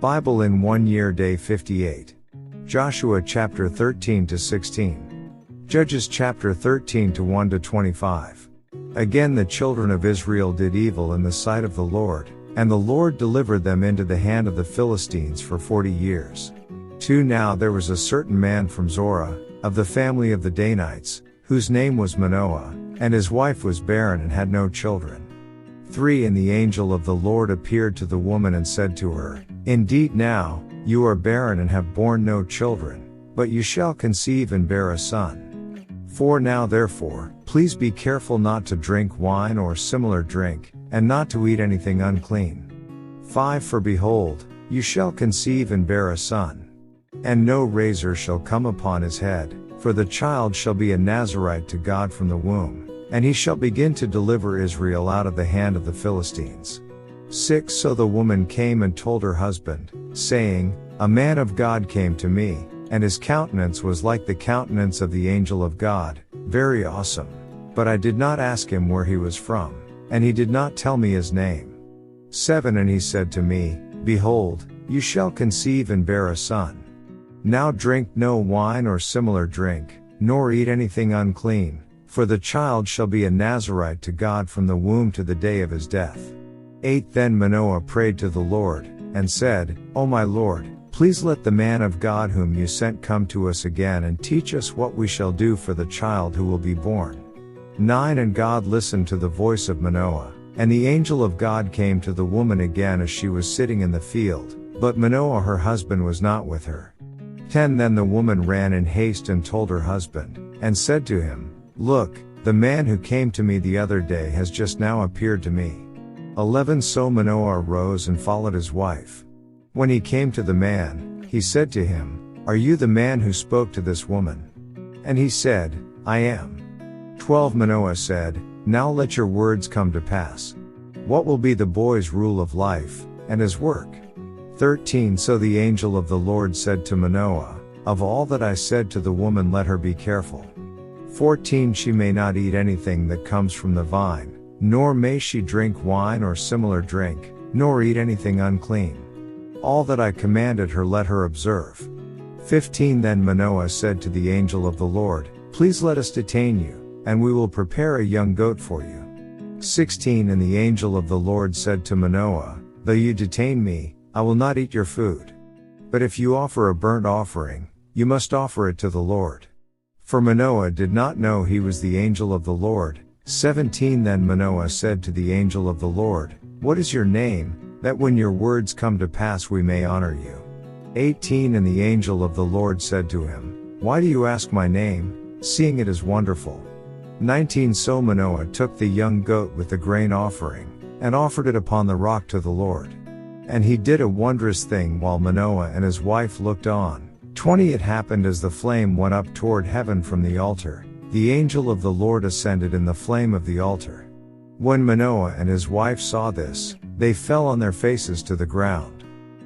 Bible in 1 year, day 58. Joshua chapter 13 to 16. Judges chapter 13 to 1 to 25. Again the children of Israel did evil in the sight of the Lord, and the Lord delivered them into the hand of the Philistines for 40 years. 2 Now there was a certain man from Zorah, of the family of the Danites, whose name was Manoah, and his wife was barren and had no children. 3 And the angel of the Lord appeared to the woman and said to her, Indeed now, you are barren and have borne no children, but you shall conceive and bear a son. 4 Now therefore, please be careful not to drink wine or similar drink, and not to eat anything unclean. 5 For behold, you shall conceive and bear a son. And no razor shall come upon his head, for the child shall be a Nazirite to God from the womb, and he shall begin to deliver Israel out of the hand of the Philistines. 6 So the woman came and told her husband, saying, A man of God came to me, and his countenance was like the countenance of the angel of God, very awesome. But I did not ask him where he was from, and he did not tell me his name. 7 And he said to me, Behold, you shall conceive and bear a son. Now drink no wine or similar drink, nor eat anything unclean, for the child shall be a Nazirite to God from the womb to the day of his death. 8 Then Manoah prayed to the Lord, and said, O my Lord, please let the man of God whom you sent come to us again and teach us what we shall do for the child who will be born. 9 And God listened to the voice of Manoah, and the angel of God came to the woman again as she was sitting in the field, but Manoah her husband was not with her. 10 Then the woman ran in haste and told her husband, and said to him, Look, the man who came to me the other day has just now appeared to me. 11 So Manoah arose and followed his wife. When he came to the man, he said to him, Are you the man who spoke to this woman? And he said, I am. 12 Manoah said, Now let your words come to pass. What will be the boy's rule of life, and his work? 13 So the angel of the Lord said to Manoah, Of all that I said to the woman let her be careful. 14 She may not eat anything that comes from the vine, nor may she drink wine or similar drink, nor eat anything unclean. All that I commanded her let her observe. 15 Then Manoah said to the angel of the Lord, Please let us detain you, and we will prepare a young goat for you. 16 And the angel of the Lord said to Manoah, Though you detain me, I will not eat your food. But if you offer a burnt offering, you must offer it to the Lord. For Manoah did not know he was the angel of the Lord. 17 Then Manoah said to the angel of the Lord, What is your name, that when your words come to pass we may honor you? 18 And the angel of the Lord said to him, Why do you ask my name, seeing it is wonderful? 19 So Manoah took the young goat with the grain offering, and offered it upon the rock to the Lord. And he did a wondrous thing while Manoah and his wife looked on. 20 It happened as the flame went up toward heaven from the altar, the angel of the Lord ascended in the flame of the altar. When Manoah and his wife saw this, they fell on their faces to the ground.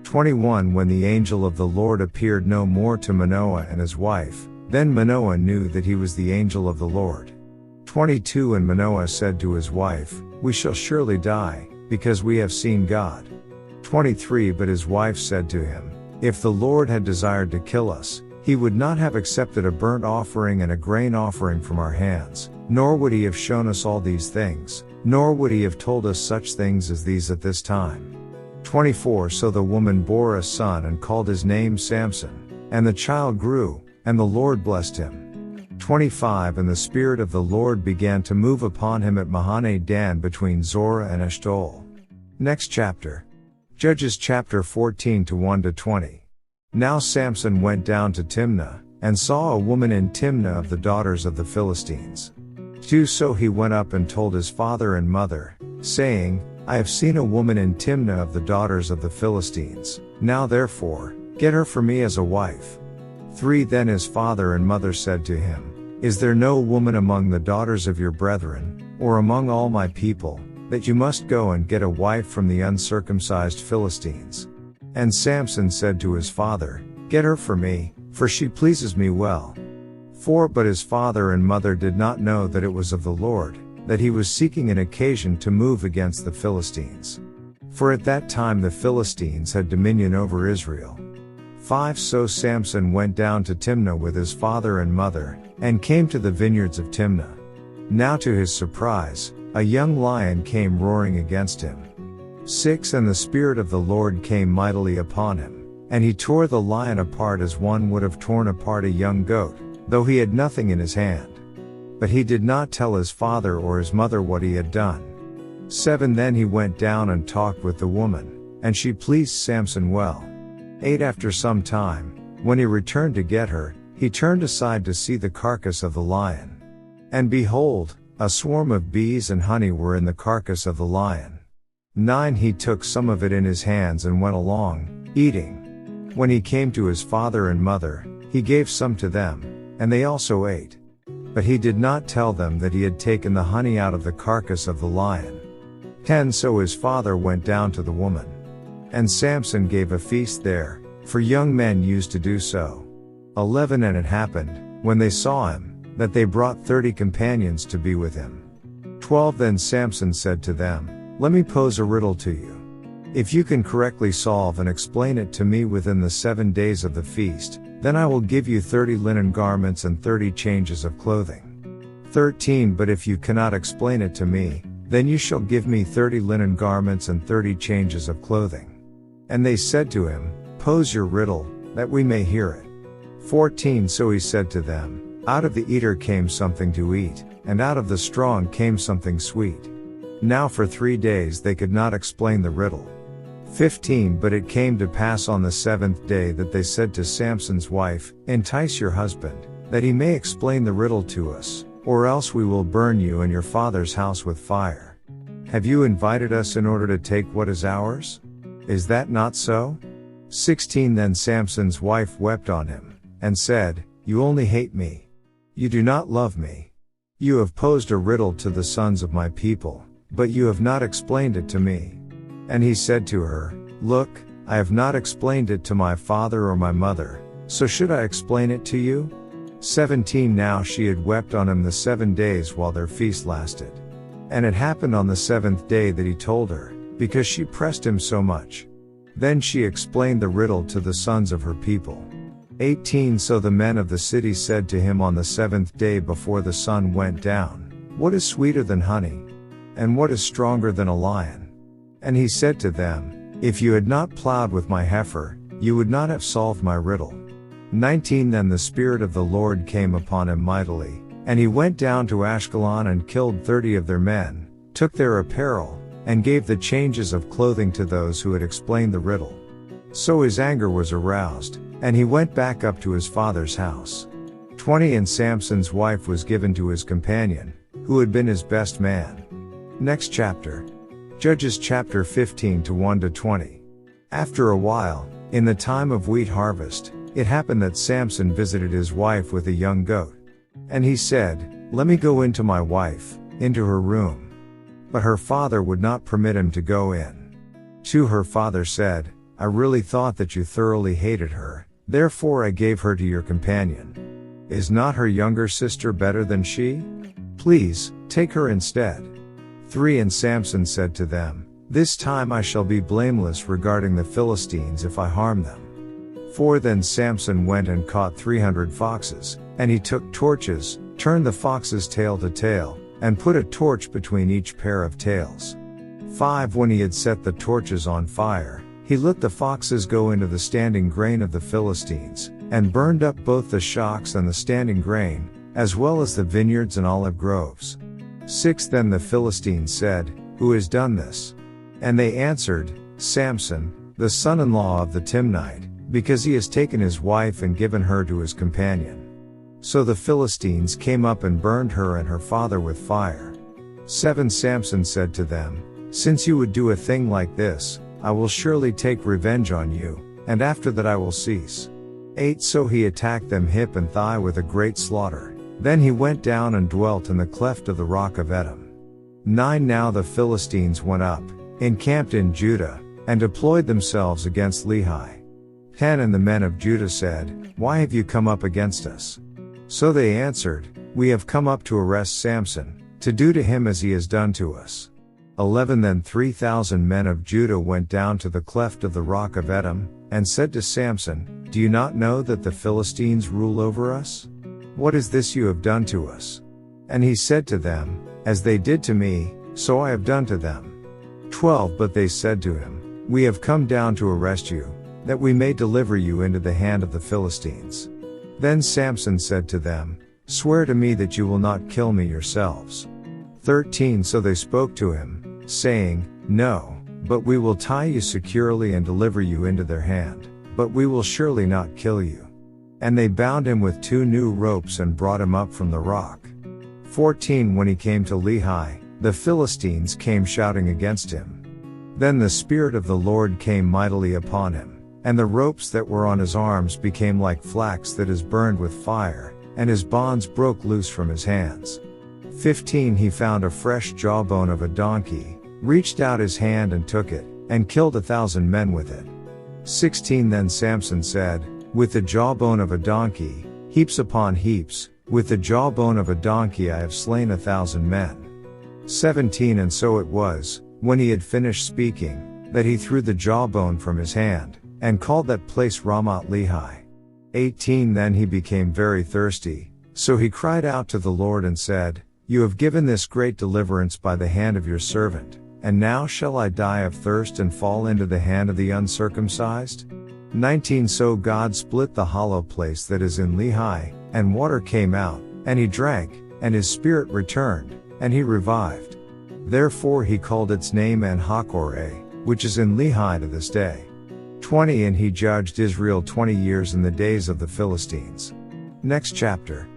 21 When the angel of the Lord appeared no more to Manoah and his wife, then Manoah knew that he was the angel of the Lord. 22 And Manoah said to his wife, We shall surely die, because we have seen God. 23 But his wife said to him, If the Lord had desired to kill us, he would not have accepted a burnt offering and a grain offering from our hands, nor would he have shown us all these things, nor would he have told us such things as these at this time. 24 So the woman bore a son and called his name Samson, and the child grew, and the Lord blessed him. 25 And the Spirit of the Lord began to move upon him at Mahaneh Dan between Zorah and Eshtaol. Next chapter. Judges chapter 14 to 1 to 20. Now Samson went down to Timnah, and saw a woman in Timnah of the daughters of the Philistines. 2 So he went up and told his father and mother, saying, I have seen a woman in Timnah of the daughters of the Philistines. Now therefore, get her for me as a wife. 3 Then his father and mother said to him, Is there no woman among the daughters of your brethren, or among all my people, that you must go and get a wife from the uncircumcised Philistines? And Samson said to his father, Get her for me, for she pleases me well. 4 But his father and mother did not know that it was of the Lord, that he was seeking an occasion to move against the Philistines. For at that time the Philistines had dominion over Israel. 5 So Samson went down to Timnah with his father and mother, and came to the vineyards of Timnah. Now to his surprise, a young lion came roaring against him. 6 And the Spirit of the Lord came mightily upon him, and he tore the lion apart as one would have torn apart a young goat, though he had nothing in his hand. But he did not tell his father or his mother what he had done. 7 Then he went down and talked with the woman, and she pleased Samson well. 8 After some time, when he returned to get her, he turned aside to see the carcass of the lion. And behold, a swarm of bees and honey were in the carcass of the lion. 9 He took some of it in his hands and went along, eating. When he came to his father and mother, he gave some to them, and they also ate. But he did not tell them that he had taken the honey out of the carcass of the lion. 10 So his father went down to the woman. And Samson gave a feast there, for young men used to do so. 11 And it happened, when they saw him, that they brought 30 companions to be with him. 12 Then Samson said to them, Let me pose a riddle to you. If you can correctly solve and explain it to me within the 7 days of the feast, then I will give you 30 linen garments and 30 changes of clothing. 13 But if you cannot explain it to me, then you shall give me 30 linen garments and 30 changes of clothing. And they said to him, Pose your riddle, that we may hear it. 14 So he said to them, Out of the eater came something to eat, and out of the strong came something sweet. Now for 3 days they could not explain the riddle. 15 But it came to pass on the 7th day that they said to Samson's wife, Entice your husband, that he may explain the riddle to us, or else we will burn you and your father's house with fire. Have you invited us in order to take what is ours? Is that not so? 16 Then Samson's wife wept on him, and said, You only hate me. You do not love me. You have posed a riddle to the sons of my people, but you have not explained it to me. And he said to her, Look, I have not explained it to my father or my mother, so should I explain it to you? 17 Now she had wept on him the 7 days while their feast lasted. And it happened on the 7th day that he told her, because she pressed him so much. Then she explained the riddle to the sons of her people. 18 So the men of the city said to him on the 7th day before the sun went down, What is sweeter than honey? And what is stronger than a lion? And he said to them, If you had not plowed with my heifer, you would not have solved my riddle. 19 Then the Spirit of the Lord came upon him mightily, and he went down to Ashkelon and killed 30 of their men, took their apparel, and gave the changes of clothing to those who had explained the riddle. So his anger was aroused, and he went back up to his father's house. 20 And Samson's wife was given to his companion, who had been his best man. Next chapter. Judges chapter 15 to 1 to 20. After a while, in the time of wheat harvest, it happened that Samson visited his wife with a young goat. And he said, Let me go into my wife, into her room. But her father would not permit him to go in. To her father said, I really thought that you thoroughly hated her, therefore I gave her to your companion. Is not her younger sister better than she? Please, take her instead. 3 And Samson said to them, This time I shall be blameless regarding the Philistines if I harm them. 4 Then Samson went and caught 300 foxes, and he took torches, turned the fox's tail to tail, and put a torch between each pair of tails. 5 When he had set the torches on fire, he let the foxes go into the standing grain of the Philistines, and burned up both the shocks and the standing grain, as well as the vineyards and olive groves. 6 Then the Philistines said, Who has done this? And they answered, Samson, the son-in-law of the Timnite, because he has taken his wife and given her to his companion. So the Philistines came up and burned her and her father with fire. 7 Samson said to them, Since you would do a thing like this, I will surely take revenge on you, and after that I will cease. 8 So he attacked them hip and thigh with a great slaughter. Then he went down and dwelt in the cleft of the rock of Edom. 9 Now the Philistines went up, encamped in Judah, and deployed themselves against Lehi. 10 And the men of Judah said, Why have you come up against us? So they answered, We have come up to arrest Samson, to do to him as he has done to us. 11 Then 3,000 men of Judah went down to the cleft of the rock of Edom, and said to Samson, Do you not know that the Philistines rule over us? What is this you have done to us? And he said to them, As they did to me, so I have done to them. 12 But they said to him, We have come down to arrest you, that we may deliver you into the hand of the Philistines. Then Samson said to them, Swear to me that you will not kill me yourselves. 13 So they spoke to him, saying, No, but we will tie you securely and deliver you into their hand, but we will surely not kill you. And they bound him with 2 new ropes and brought him up from the rock. 14 When he came to Lehi, the Philistines came shouting against him. Then the Spirit of the Lord came mightily upon him, and the ropes that were on his arms became like flax that is burned with fire, and his bonds broke loose from his hands. 15 He found a fresh jawbone of a donkey, reached out his hand and took it, and killed 1,000 men with it. 16 Then Samson said, With the jawbone of a donkey, heaps upon heaps, with the jawbone of a donkey I have slain 1,000 men. 17 And so it was, when he had finished speaking, that he threw the jawbone from his hand, and called that place Ramoth Lehi. 18 Then he became very thirsty, so he cried out to the Lord and said, You have given this great deliverance by the hand of your servant, and now shall I die of thirst and fall into the hand of the uncircumcised? 19 So God split the hollow place that is in Lehi, and water came out, and he drank, and his spirit returned, and he revived. Therefore he called its name En-Hakkore, which is in Lehi to this day. 20 And he judged Israel 20 years in the days of the Philistines. Next chapter.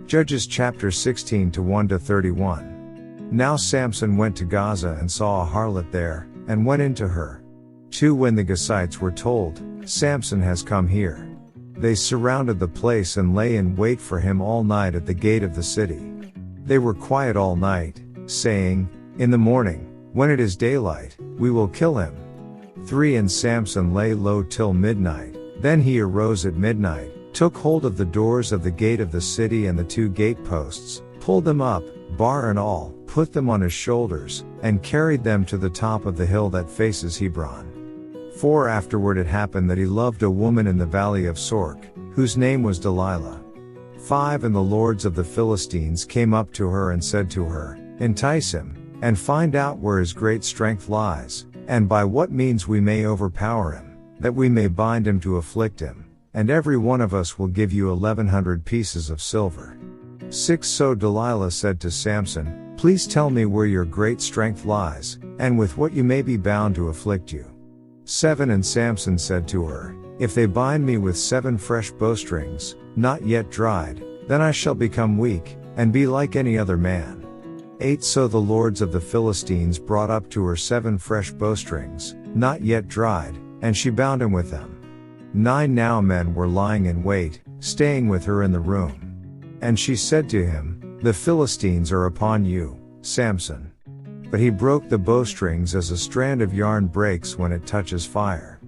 Judges chapter 16 to 1-31. Now Samson went to Gaza and saw a harlot there, and went into her. 2 When the Gazites were told, Samson has come here, they surrounded the place and lay in wait for him all night at the gate of the city. They were quiet all night, saying, In the morning, when it is daylight, we will kill him. 3 And Samson lay low till midnight, then he arose at midnight, took hold of the doors of the gate of the city and the 2 gateposts, pulled them up, bar and all, put them on his shoulders, and carried them to the top of the hill that faces Hebron. 4 Afterward it happened that he loved a woman in the valley of Sorek, whose name was Delilah. 5 And the lords of the Philistines came up to her and said to her, Entice him, and find out where his great strength lies, and by what means we may overpower him, that we may bind him to afflict him, and every one of us will give you 1,100 pieces of silver. 6 So Delilah said to Samson, Please tell me where your great strength lies, and with what you may be bound to afflict you. 7 And Samson said to her, If they bind me with 7 fresh bowstrings, not yet dried, then I shall become weak, and be like any other man. 8 So the lords of the Philistines brought up to her 7 fresh bowstrings, not yet dried, and she bound him with them. 9 Now men were lying in wait, staying with her in the room. And she said to him, The Philistines are upon you, Samson. But he broke the bowstrings as a strand of yarn breaks when it touches fire.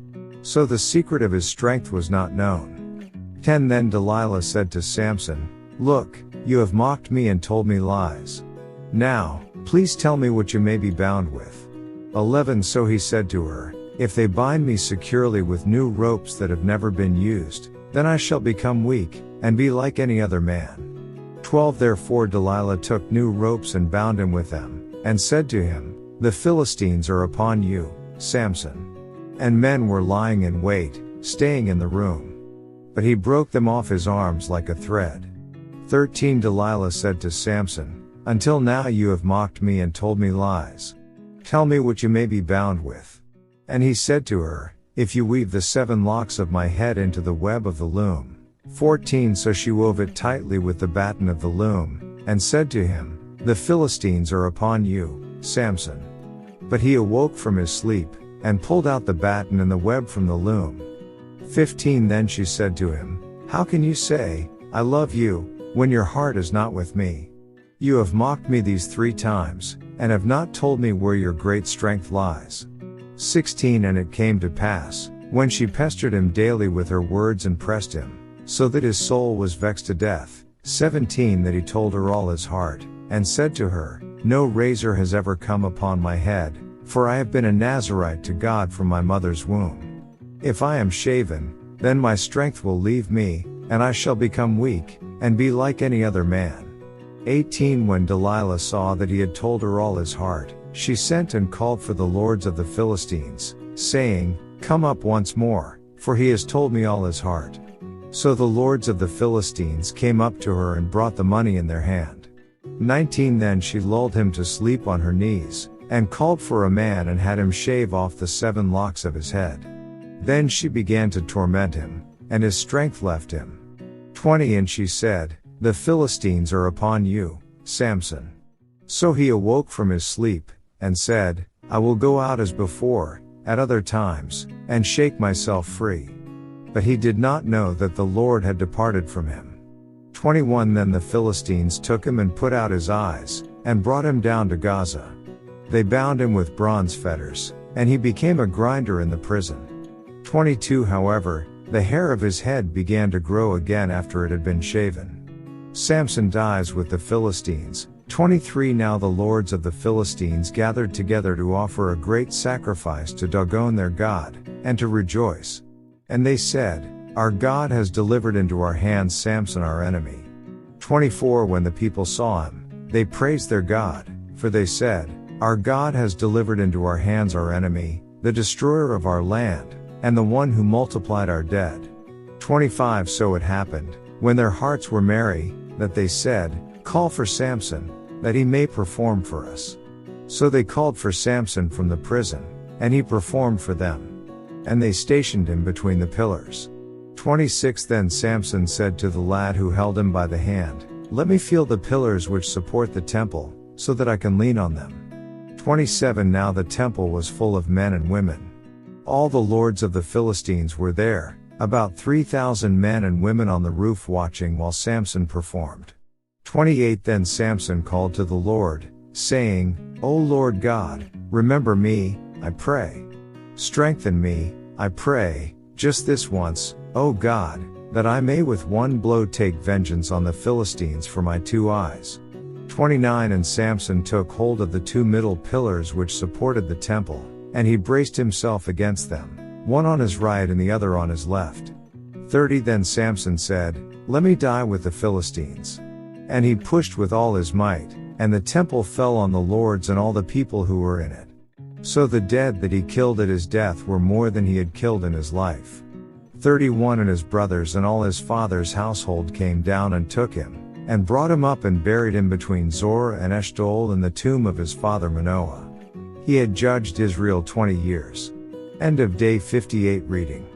So the secret of his strength was not known. 10 Then Delilah said to Samson, Look, you have mocked me and told me lies. Now, please tell me what you may be bound with. 11 So he said to her, If they bind me securely with new ropes that have never been used, then I shall become weak, and be like any other man. 12 Therefore Delilah took new ropes and bound him with them, and said to him, The Philistines are upon you, Samson. And men were lying in wait, staying in the room. But he broke them off his arms like a thread. 13 Delilah said to Samson, Until now you have mocked me and told me lies. Tell me what you may be bound with. And he said to her, If you weave the 7 locks of my head into the web of the loom. 14 So she wove it tightly with the batten of the loom, and said to him, The Philistines are upon you, Samson. But he awoke from his sleep, and pulled out the batten and the web from the loom. 15 Then she said to him, How can you say, I love you, when your heart is not with me? You have mocked me these 3 times, and have not told me where your great strength lies. 16 And it came to pass, when she pestered him daily with her words and pressed him, so that his soul was vexed to death. 17 That he told her all his heart, and said to her, no razor has ever come upon my head, for I have been a Nazirite to God from my mother's womb. If I am shaven, then my strength will leave me, and I shall become weak, and be like any other man. 18 When Delilah saw that he had told her all his heart, she sent and called for the lords of the Philistines, saying, Come up once more, for he has told me all his heart. So the lords of the Philistines came up to her and brought the money in their hand. 19 Then she lulled him to sleep on her knees, and called for a man and had him shave off the 7 locks of his head. Then she began to torment him, and his strength left him. 20 And she said, The Philistines are upon you, Samson. So he awoke from his sleep, and said, I will go out as before, at other times, and shake myself free. But he did not know that the Lord had departed from him. 21 Then the Philistines took him and put out his eyes, and brought him down to Gaza. They bound him with bronze fetters, and he became a grinder in the prison. 22 However, the hair of his head began to grow again after it had been shaven. Samson dies with the Philistines. 23 Now the lords of the Philistines gathered together to offer a great sacrifice to Dagon their god, and to rejoice. And they said, Our God has delivered into our hands Samson our enemy. 24 When the people saw him, they praised their God, for they said, Our God has delivered into our hands our enemy, the destroyer of our land, and the one who multiplied our dead. 25 So it happened, when their hearts were merry, that they said, Call for Samson, that he may perform for us. So they called for Samson from the prison, and he performed for them. And they stationed him between the pillars. 26 Then Samson said to the lad who held him by the hand, Let me feel the pillars which support the temple, so that I can lean on them. 27 Now the temple was full of men and women. All the lords of the Philistines were there, about 3,000 men and women on the roof watching while Samson performed. 28 Then Samson called to the Lord, saying, O Lord God, remember me, I pray. Strengthen me, I pray, just this once, O God, that I may with one blow take vengeance on the Philistines for my 2 eyes. 29 And Samson took hold of the 2 middle pillars which supported the temple, and he braced himself against them, one on his right and the other on his left. 30 Then Samson said, Let me die with the Philistines. And he pushed with all his might, and the temple fell on the lords and all the people who were in it. So the dead that he killed at his death were more than he had killed in his life. 31 And his brothers and all his father's household came down and took him, and brought him up and buried him between Zorah and Eshtaol in the tomb of his father Manoah. He had judged Israel 20 years. End of day 58 reading.